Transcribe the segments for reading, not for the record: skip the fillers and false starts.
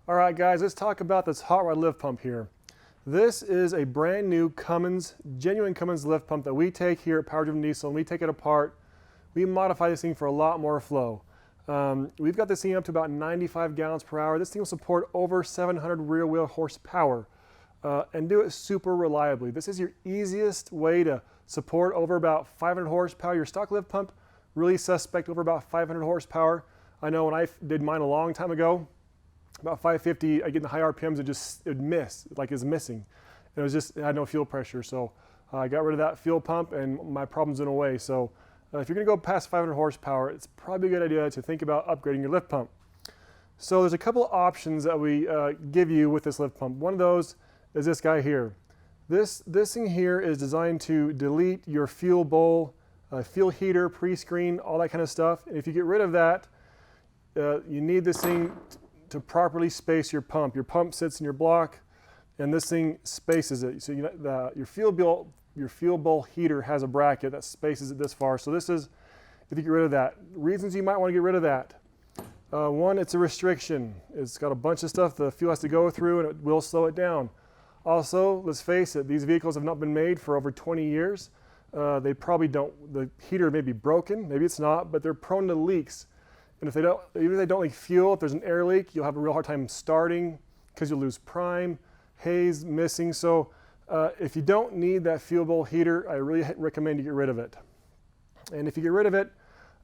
All right, guys, let's talk about this hot rod lift pump here. This is a brand new Cummins, genuine Cummins lift pump that we take here at Power Driven Diesel, and we take it apart. We modify this thing for a lot more flow. We've got this thing up to about 95 gallons per hour. This thing will support over 700 rear wheel horsepower and do it super reliably. This is your easiest way to support over about 500 horsepower. Your stock lift pump, really suspect over about 500 horsepower. I know when I did mine a long time ago, about 550, I get in the high RPMs, it'd miss, like it's missing. And it had no fuel pressure. So I got rid of that fuel pump and my problems went away. So if you're gonna go past 500 horsepower, it's probably a good idea to think about upgrading your lift pump. So there's a couple of options that we give you with this lift pump. One of those is this guy here. This thing here is designed to delete your fuel bowl, fuel heater, pre-screen, all that kind of stuff. And if you get rid of that, you need this thing to properly space your pump. Your pump sits in your block, and this thing spaces it. So your fuel bowl heater has a bracket that spaces it this far. So this is, if you get rid of that. Reasons you might want to get rid of that. One, it's a restriction. It's got a bunch of stuff the fuel has to go through, and it will slow it down. Also, let's face it, these vehicles have not been made for over 20 years. They probably don't, the heater may be broken, maybe it's not, but they're prone to leaks. And even if they don't leak fuel, if there's an air leak, you'll have a real hard time starting because you'll lose prime, haze missing. So if you don't need that fuel bowl heater, I really recommend you get rid of it. And if you get rid of it,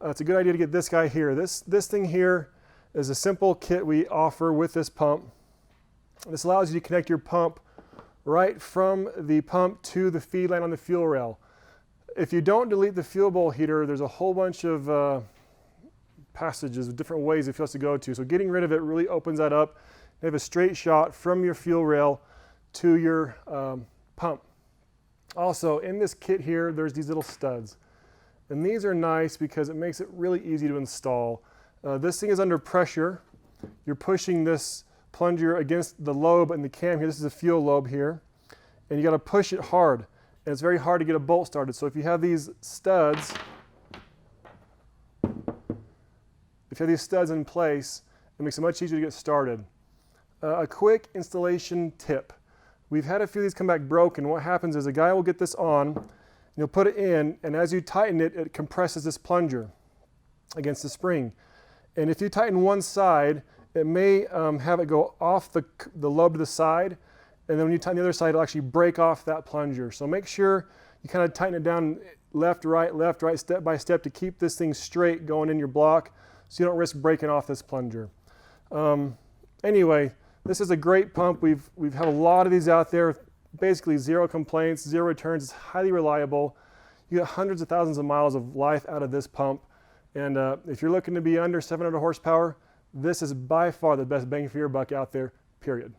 it's a good idea to get this guy here. This thing here is a simple kit we offer with this pump. This allows you to connect your pump right from the pump to the feed line on the fuel rail. If you don't delete the fuel bowl heater, there's a whole bunch of passages, different ways the fuel has to go to. So getting rid of it really opens that up. You have a straight shot from your fuel rail to your pump. Also, in this kit here, there's these little studs. And these are nice because it makes it really easy to install. This thing is under pressure. You're pushing this plunger against the lobe and the cam here. This is a fuel lobe here. And you got to push it hard. And it's very hard to get a bolt started. So if you have these studs, in place, it makes it much easier to get started. A quick installation tip. We've had a few of these come back broken. What happens is a guy will get this on, and he'll put it in, and as you tighten it, it compresses this plunger against the spring. And if you tighten one side, it may have it go off the lobe to the side, and then when you tighten the other side, it'll actually break off that plunger. So make sure you kind of tighten it down left, right, step by step to keep this thing straight going in your block, so you don't risk breaking off this plunger. Anyway, this is a great pump. We've had a lot of these out there, basically zero complaints, zero returns. It's highly reliable. You get hundreds of thousands of miles of life out of this pump. And if you're looking to be under 700 horsepower, this is by far the best bang for your buck out there, period.